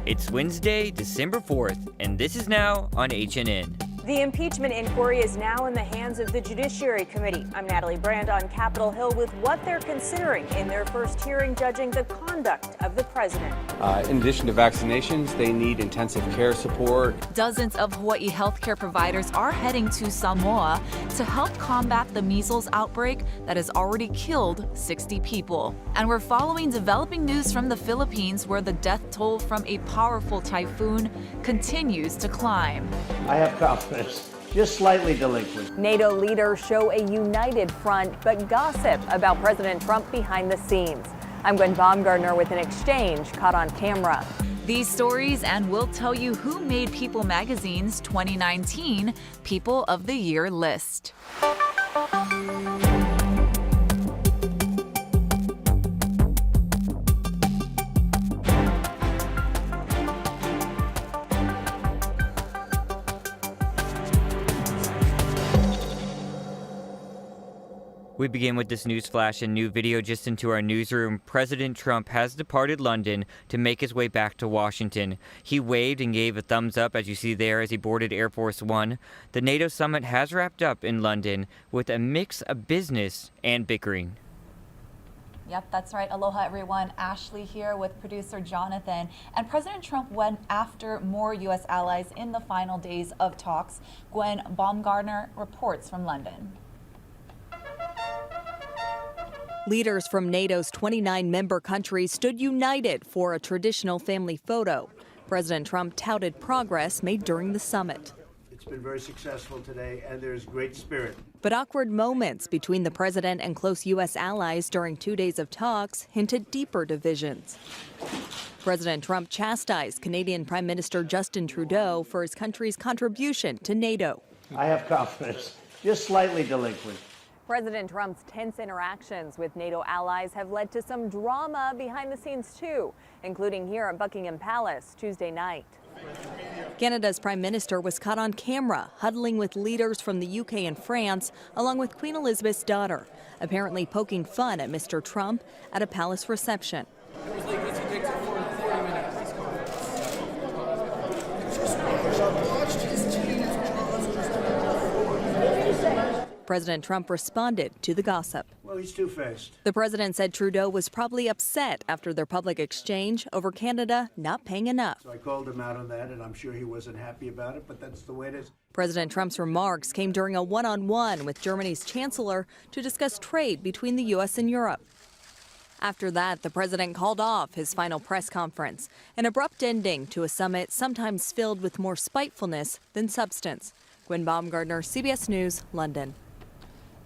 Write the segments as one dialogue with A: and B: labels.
A: It's Wednesday, December 4th, and this is now on HNN.
B: The impeachment inquiry is now in the hands of the Judiciary Committee. I'm Natalie Brand on Capitol Hill with what they're considering in their first hearing judging the conduct of the president.
C: In addition to vaccinations, they need intensive care support.
D: Dozens of Hawaii healthcare providers are heading to Samoa to help combat the measles outbreak that has already killed 60 people. And we're following developing news from the Philippines, where the death toll from a powerful typhoon continues to climb.
E: I have confidence, just slightly delinquent.
B: NATO leaders show a united front, but gossip about President Trump behind the scenes. I'm Gwen Baumgartner with an exchange caught on camera.
D: These stories, and we'll tell you who made People Magazine's 2019 People of the Year list.
A: We begin with this news flash and new video just into our newsroom. President Trump has departed London to make his way back to Washington. He waved and gave a thumbs up, as you see there, as he boarded Air Force One. The NATO summit has wrapped up in London with a mix of business and bickering.
D: Yep, that's right. Aloha, everyone. Ashley here with producer Jonathan. And President Trump went after more U.S. allies in the final days of talks. Gwen Baumgartner reports from London.
B: Leaders from NATO's 29 member countries stood united for a traditional family photo. President Trump touted progress made during the summit.
E: It's been very successful today, and there's great spirit.
B: But awkward moments between the president and close U.S. allies during 2 days of talks hinted deeper divisions. President Trump chastised Canadian Prime Minister Justin Trudeau for his country's contribution to NATO.
E: I have confidence, just slightly delinquent.
B: President Trump's tense interactions with NATO allies have led to some drama behind the scenes, too, including here at Buckingham Palace Tuesday night. Canada's Prime Minister was caught on camera huddling with leaders from the UK and France, along with Queen Elizabeth's daughter, apparently poking fun at Mr. Trump at a palace reception. President Trump responded to the gossip.
E: Well, he's two-faced.
B: The president said Trudeau was probably upset after their public exchange over Canada not paying enough.
E: So I called him out on that, and I'm sure he wasn't happy about it, but that's the way it is.
B: President Trump's remarks came during a one-on-one with Germany's chancellor to discuss trade between the U.S. and Europe. After that, the president called off his final press conference, an abrupt ending to a summit sometimes filled with more spitefulness than substance. Gwen Baumgartner, CBS News, London.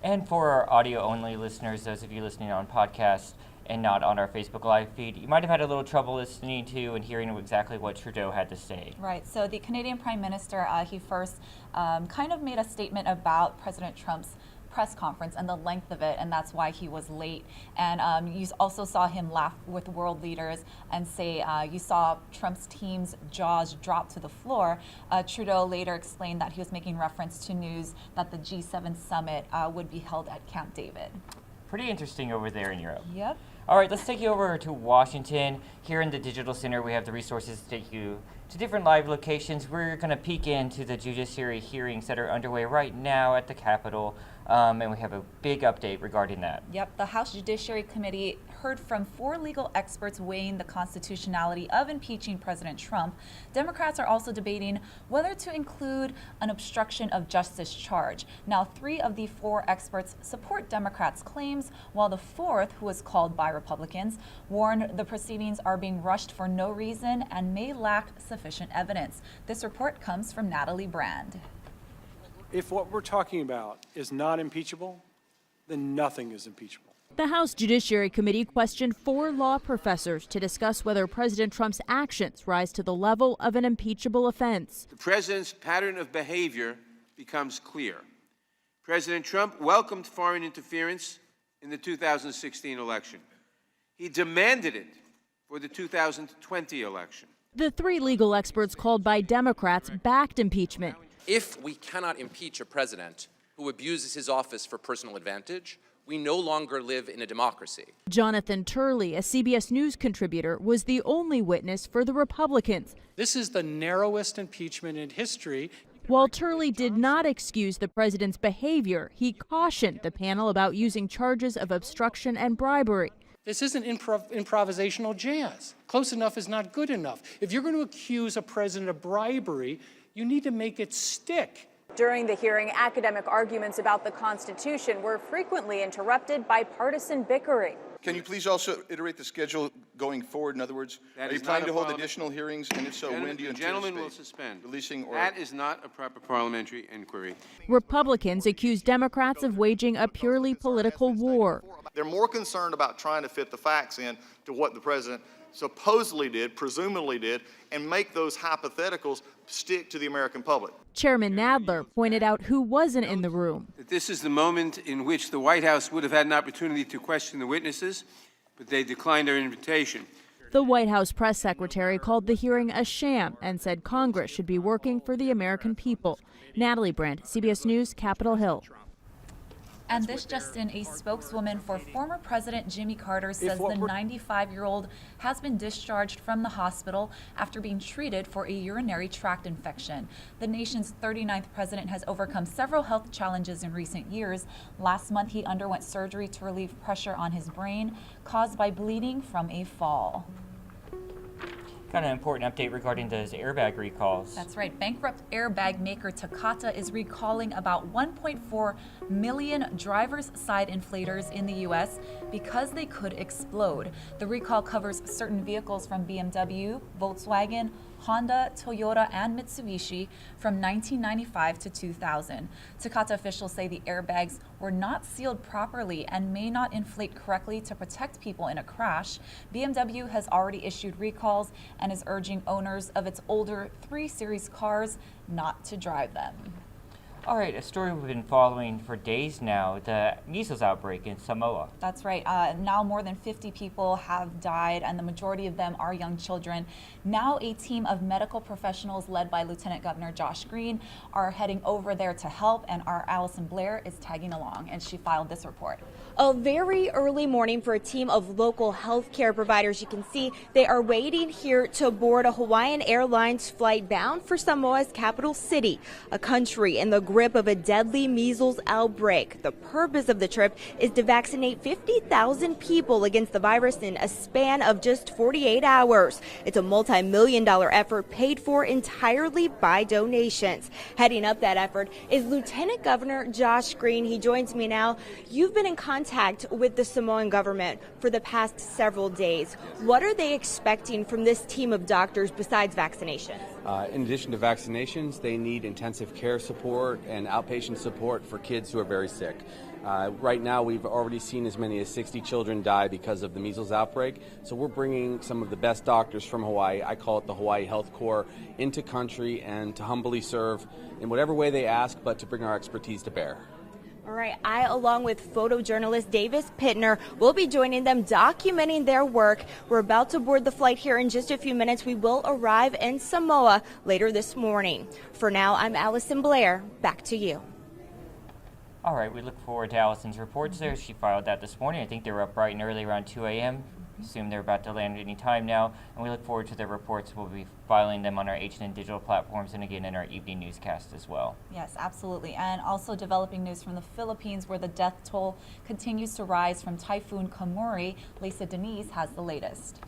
A: And for our audio-only listeners, those of you listening on podcast and not on our Facebook Live feed, you might have had a little trouble listening to and hearing exactly what Trudeau had to say.
D: Right. So the Canadian Prime Minister, he first kind of made a statement about President Trump's press conference and the length of it, and that's why he was late. And you also saw him laugh with world leaders and say you saw Trump's team's jaws drop to the floor. Trudeau later explained that he was making reference to news that the G7 summit would be held at Camp David.
A: Pretty interesting over there in Europe.
D: Yep.
A: All right, let's take you over to Washington. Here in the Digital Center, we have the resources to take you to different live locations. We're going to peek into the judiciary hearings that are underway right now at the Capitol, and we have a big update regarding that.
D: Yep, the House Judiciary Committee heard from 4 legal experts weighing the constitutionality of impeaching President Trump. Democrats are also debating whether to include an obstruction of justice charge. Now, 3 of the 4 experts support Democrats' claims, while the 4th, who was called by Republicans, warned the proceedings are being rushed for no reason and may lack sufficient evidence. This report comes from Natalie Brand.
F: If what we're talking about is not impeachable, then nothing is impeachable.
G: The House Judiciary Committee questioned 4 law professors to discuss whether President Trump's actions rise to the level of an impeachable offense.
H: The president's pattern of behavior becomes clear. President Trump welcomed foreign interference in the 2016 election. He demanded it for the 2020 election.
G: The 3 legal experts called by Democrats backed impeachment.
I: If we cannot impeach a president who abuses his office for personal advantage we no longer live in a democracy.
G: Jonathan Turley, a CBS News contributor, was the only witness for the Republicans.
F: This is the narrowest impeachment in history.
G: While Turley did not excuse the president's behavior, he cautioned the panel about using charges of obstruction and bribery.
F: This isn't improvisational jazz. Close enough is not good enough. If you're going to accuse a president of bribery, you need to make it stick.
B: During the hearing, academic arguments about the Constitution were frequently interrupted by partisan bickering.
J: Can you please also iterate the schedule going forward? In other words, are you planning to hold additional hearings? And if so, when do you anticipate
H: gentlemen will suspend.
J: Releasing or
H: that is not a proper parliamentary inquiry.
G: Republicans accuse Democrats of waging a purely political war.
K: They're more concerned about trying to fit the facts in to what the president supposedly did, presumably did, and make those hypotheticals stick to the American public.
G: Chairman Nadler pointed out who wasn't in the room.
H: This is the moment in which the White House would have had an opportunity to question the witnesses, but they declined our invitation.
G: The White House press secretary called the hearing a sham and said Congress should be working for the American people. Natalie Brandt, CBS News, Capitol Hill.
D: And this just in, a spokeswoman for former President Jimmy Carter says the 95-year-old has been discharged from the hospital after being treated for a urinary tract infection. The nation's 39th president has overcome several health challenges in recent years. Last month, he underwent surgery to relieve pressure on his brain caused by bleeding from a fall.
A: Got an important update regarding those airbag recalls.
D: That's right. Bankrupt airbag maker Takata is recalling about 1.4 million driver's side inflators in the U.S. because they could explode. The recall covers certain vehicles from BMW, Volkswagen, Honda, Toyota, and Mitsubishi from 1995 to 2000. Takata officials say the airbags were not sealed properly and may not inflate correctly to protect people in a crash. BMW has already issued recalls and is urging owners of its older 3 Series cars not to drive them.
A: All right, a story we've been following for days now, the measles outbreak in Samoa.
D: That's right. Now more than 50 people have died, and the majority of them are young children. Now a team of medical professionals led by Lieutenant Governor Josh Green are heading over there to help, and our Allison Blair is tagging along, and she filed this report.
L: A very early morning for a team of local healthcare providers. You can see they are waiting here to board a Hawaiian Airlines flight bound for Samoa's capital city, a country in the grip of a deadly measles outbreak. The purpose of the trip is to vaccinate 50,000 people against the virus in a span of just 48 hours. It's a multi-million-dollar effort paid for entirely by donations. Heading up that effort is Lieutenant Governor Josh Green. He joins me now. You've been in contact with the Samoan government for the past several days. What are they expecting from this team of doctors besides vaccinations?
C: In addition to vaccinations, they need intensive care support and outpatient support for kids who are very sick. Right now, we've already seen as many as 60 children die because of the measles outbreak. So we're bringing some of the best doctors from Hawaii, I call it the Hawaii Health Corps, into country and to humbly serve in whatever way they ask, but to bring our expertise to bear.
L: All right, I, along with photojournalist Davis Pittner, will be joining them documenting their work. We're about to board the flight here in just a few minutes. We will arrive in Samoa later this morning. For now, I'm Allison Blair. Back to you.
A: All right, we look forward to Allison's reports there. She filed that this morning. I think they were up bright and early around 2 a.m. Assume they're about to land any time now, and we look forward to their reports. We'll be filing them on our HNN digital platforms and again in our evening newscast as well.
D: Yes, absolutely. And also developing news from the Philippines, where the death toll continues to rise from Typhoon Kimura. Lisa Denise has the latest.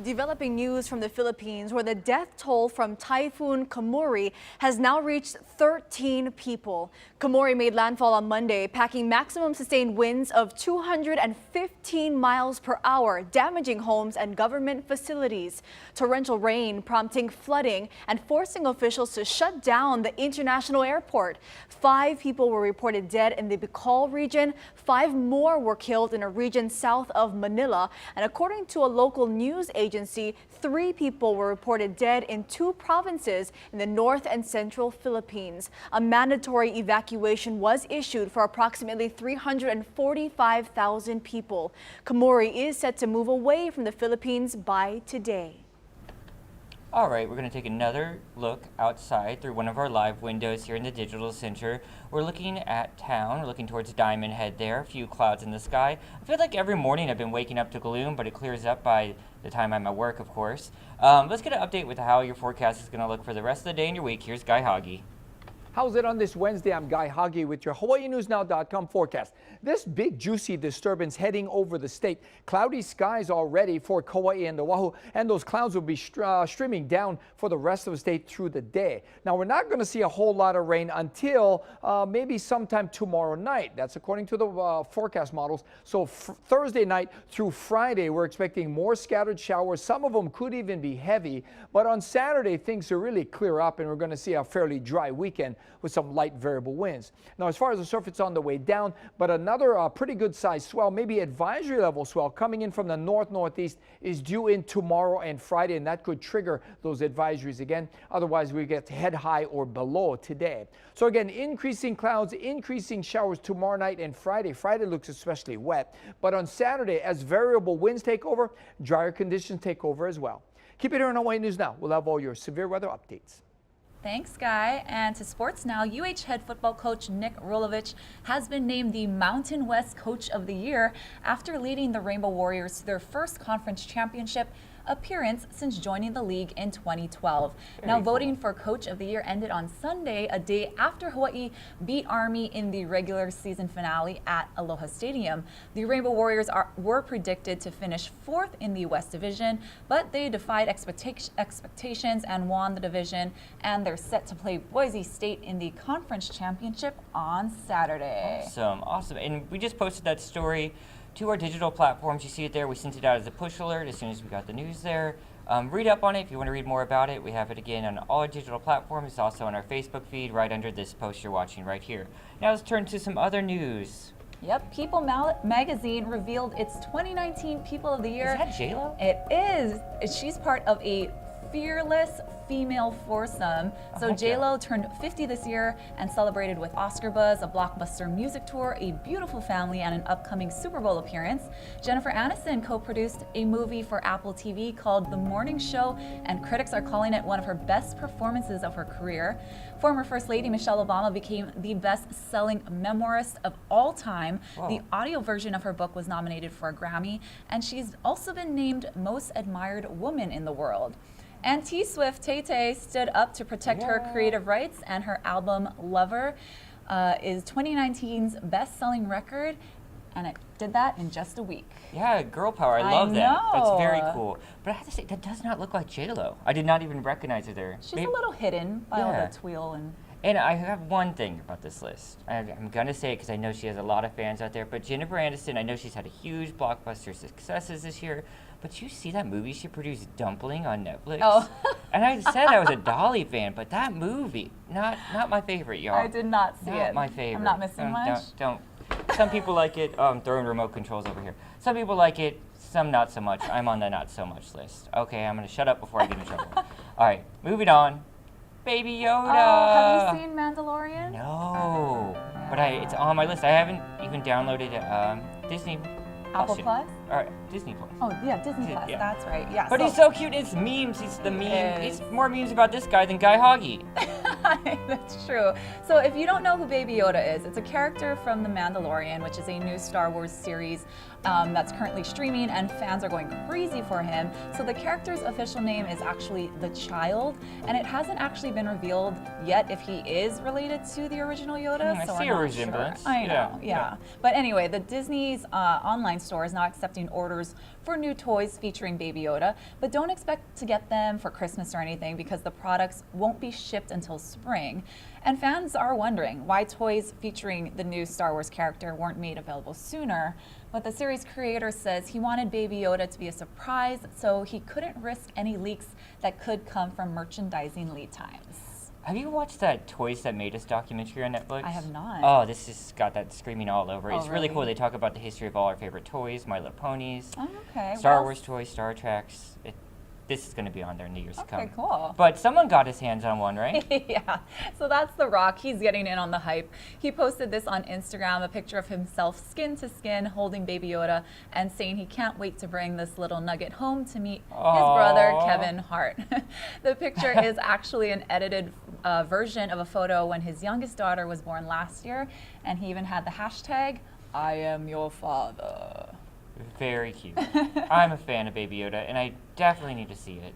B: Developing news from the Philippines, where the death toll from Typhoon Kimura has now reached 13 people. Kimura made landfall on Monday, packing maximum sustained winds of 215 miles per hour, damaging homes and government facilities. Torrential rain prompting flooding and forcing officials to shut down the international airport. 5 people were reported dead in the Bicol region. 5 more were killed in a region south of Manila. And according to a local news agency, 3 people were reported dead in 2 provinces in the north and central Philippines. A mandatory evacuation was issued for approximately 345,000 people. Kimura is set to move away from the Philippines by today.
A: All right, we're going to take another look outside through one of our live windows here in the Digital Center. We're looking at town. We're looking towards Diamond Head there, a few clouds in the sky. I feel like every morning I've been waking up to gloom, but it clears up by the time I'm at work, of course. Let's get an update with how your forecast is going to look for the rest of the day and your week. Here's Guy Hoggy.
M: How's it on this Wednesday? I'm Guy Hoggy with your HawaiiNewsNow.com forecast. This big juicy disturbance heading over the state. Cloudy skies already for Kauai and Oahu, and those clouds will be streaming down for the rest of the state through the day. Now, we're not going to see a whole lot of rain until maybe sometime tomorrow night. That's according to the forecast models. So Thursday night through Friday, we're expecting more scattered showers. Some of them could even be heavy, but on Saturday, things will really clear up and we're going to see a fairly dry weekend with some light variable winds. Now, as far as the surf, it's on the way down, but another pretty good size swell, maybe advisory level swell coming in from the northeast is due in tomorrow and Friday, and that could trigger those advisories again. Otherwise, we get head high or below today. So again, increasing clouds, increasing showers tomorrow night and Friday. Friday looks especially wet, but on Saturday, as variable winds take over, drier conditions take over as well. Keep it here on Hawaii News Now. We'll have all your severe weather updates.
D: Thanks, Guy. And to sports now, UH head football coach Nick Rolovich has been named the Mountain West Coach of the Year after leading the Rainbow Warriors to their first conference championship appearance since joining the league in 2012. Now, voting for Coach of the Year ended on Sunday, a day after Hawaii beat Army in the regular season finale at Aloha Stadium. The Rainbow Warriors were predicted to finish 4th in the West Division, but they defied expectations and won the division, and they're set to play Boise State in the conference championship on Saturday.
A: Awesome. And we just posted that story to our digital platforms. You see it there. We sent it out as a push alert as soon as we got the news there. Read up on it if you want to read more about it. We have it again on all our digital platforms. It's also on our Facebook feed right under this post you're watching right here. Now let's turn to some other news.
D: Yep, People magazine revealed its 2019 People of the Year.
A: Is that J-Lo?
D: It is. She's part of a fearless female foursome. So J-Lo turned 50 this year and celebrated with Oscar buzz, a blockbuster music tour, a beautiful family, and an upcoming Super Bowl appearance. Jennifer Aniston co-produced a movie for Apple TV called The Morning Show, and critics are calling it one of her best performances of her career. Former First Lady Michelle Obama became the best-selling memoirist of all time. Wow. The audio version of her book was nominated for a Grammy, and she's also been named Most Admired Woman in the World. And T-Swift Tay-Tay stood up to protect her creative rights, and her album Lover is 2019's best-selling record, and it did that in just a week.
A: Yeah, girl power. I love that. That's very cool. But I have to say, that does not look like J-Lo. I did not even recognize her there.
D: She's a little hidden by all the twill and...
A: And I have one thing about this list. I'm going to say it because I know she has a lot of fans out there, but Jennifer Aniston, I know she's had a huge blockbuster successes this year, but you see that movie she produced, Dumpling, on Netflix? Oh. And I said I was a Dolly fan, but that movie, not my favorite, y'all.
D: I did not see it.
A: Not my favorite.
D: I'm not missing much.
A: Don't. Some people like it. Throwing remote controls over here. Some people like it, some not so much. I'm on the not so much list. Okay, I'm going to shut up before I get in trouble. All right, moving on. Baby Yoda.
D: Oh, have you seen Mandalorian?
A: No, but it's on my list. I haven't even downloaded Disney.
D: Apple Plus?
A: Or Disney Plus.
D: Oh, yeah, Disney Plus. Yeah. That's right. Yeah.
A: But he's so cute. It's memes. He's the meme. He's more memes about this guy than Guy Hoggy.
D: That's true. So if you don't know who Baby Yoda is, it's a character from The Mandalorian, which is a new Star Wars series that's currently streaming, and fans are going crazy for him. So the character's official name is actually The Child, and it hasn't actually been revealed yet if he is related to the original Yoda.
A: So I see a resemblance.
D: Sure. I know, yeah. But anyway, the Disney's online store is now accepting orders for new toys featuring Baby Yoda, but don't expect to get them for Christmas or anything because the products won't be shipped until spring. And fans are wondering why toys featuring the new Star Wars character weren't made available sooner. But the series creator says he wanted Baby Yoda to be a surprise, so he couldn't risk any leaks that could come from merchandising lead times.
A: Have you watched that Toys That Made Us documentary on Netflix?
D: I have not.
A: Oh, this has got that screaming all over. It's really cool. They talk about the history of all our favorite toys, My Little Ponies, Star Wars toys, Star Treks. this is going to be on there in the years to come.
D: Okay, cool.
A: But someone got his hands on one, right?
D: Yeah, so that's The Rock. He's getting in on the hype. He posted this on Instagram, a picture of himself skin to skin holding Baby Yoda and saying he can't wait to bring this little nugget home to meet his brother, Kevin Hart. The picture is actually an edited version of a photo when his youngest daughter was born last year, and he even had the hashtag, I am your father.
A: Very cute. I'm a fan of Baby Yoda, and I definitely need to see it.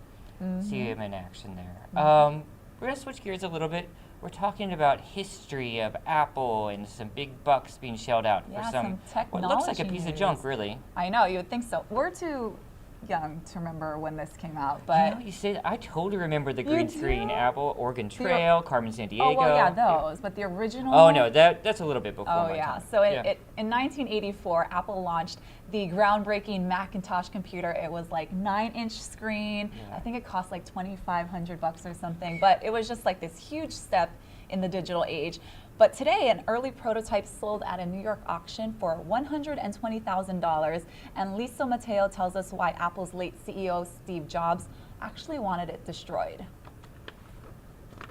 A: See him in action there. We're going to switch gears a little bit. We're talking about history of Apple and some big bucks being shelled out for some what looks like a piece of junk, really.
D: I know, you would think so. We're too young to remember when this came out, but...
A: You know, you say I totally remember the green screen Apple, Oregon Trail, Carmen Sandiego.
D: Oh, well, yeah, those, but the original...
A: Oh, no, that's a little bit before my time.
D: So in 1984, Apple launched the groundbreaking Macintosh computer. It was like 9-inch screen. I think it cost like $2,500 or something, but it was just like this huge step in the digital age. But today, an early prototype sold at a New York auction for $120,000. And Lisa Mateo tells us why Apple's late CEO, Steve Jobs, actually wanted it destroyed.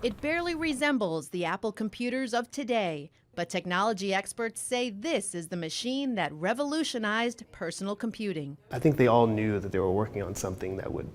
N: It barely resembles the Apple computers of today, but technology experts say this is the machine that revolutionized personal computing.
O: I think they all knew that they were working on something that would,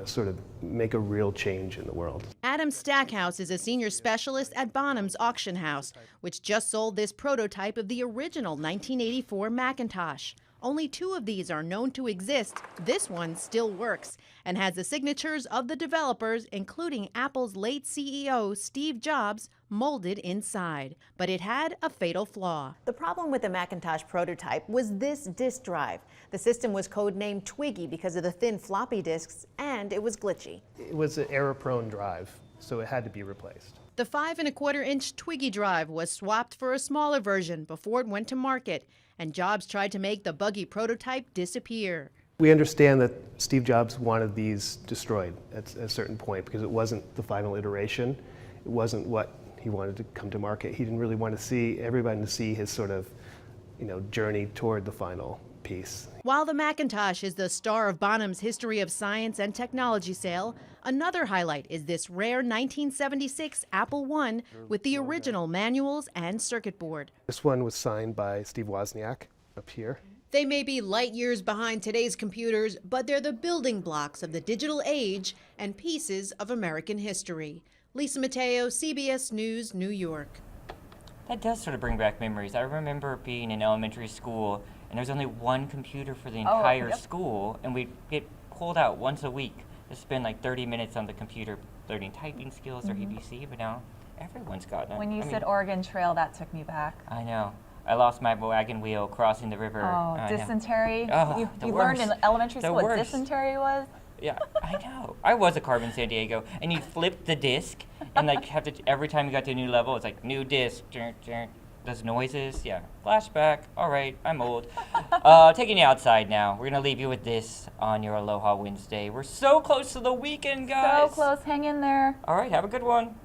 O: sort of make a real change in the world.
N: Adam Stackhouse is a senior specialist at Bonham's Auction House, which just sold this prototype of the original 1984 Macintosh. Only 2 of these are known to exist. This one still works and has the signatures of the developers, including Apple's late CEO, Steve Jobs, molded inside. But it had a fatal flaw.
P: The problem with the Macintosh prototype was this disk drive. The system was codenamed Twiggy because of the thin floppy disks, and it was glitchy.
O: It was an error-prone drive, so it had to be replaced.
N: The 5¼ Twiggy drive was swapped for a smaller version before it went to market, and Jobs tried to make the buggy prototype disappear.
O: We understand that Steve Jobs wanted these destroyed at a certain point because it wasn't the final iteration. It wasn't what he wanted to come to market. He didn't really want to see everybody to see his sort of, journey toward the final piece.
N: While the Macintosh is the star of Bonham's History of Science and Technology sale, another highlight is this rare 1976 Apple I with the original manuals and circuit board.
O: This one was signed by Steve Wozniak up here.
N: They may be light years behind today's computers, but they're the building blocks of the digital age and pieces of American history. Lisa Mateo, CBS News, New York.
A: That does sort of bring back memories. I remember being in elementary school, and there was only one computer for the entire school, and we'd get pulled out once a week to spend like 30 minutes on the computer learning typing skills or ABC, but now everyone's got it.
D: When you said Oregon Trail, that took me back.
A: I know. I lost my wagon wheel crossing the river.
D: Oh, dysentery.
A: Oh,
D: you learned in elementary school what dysentery was?
A: Yeah, I know. I was a Carmen Sandiego, and you'd flip the disc, and like have to every time you got to a new level, it's like new disc. Those noises, yeah. Flashback. All right, I'm old. Taking you outside now. We're gonna leave you with this on your Aloha Wednesday. We're so close to the weekend, guys.
D: So close. Hang in there.
A: All right, have a good one.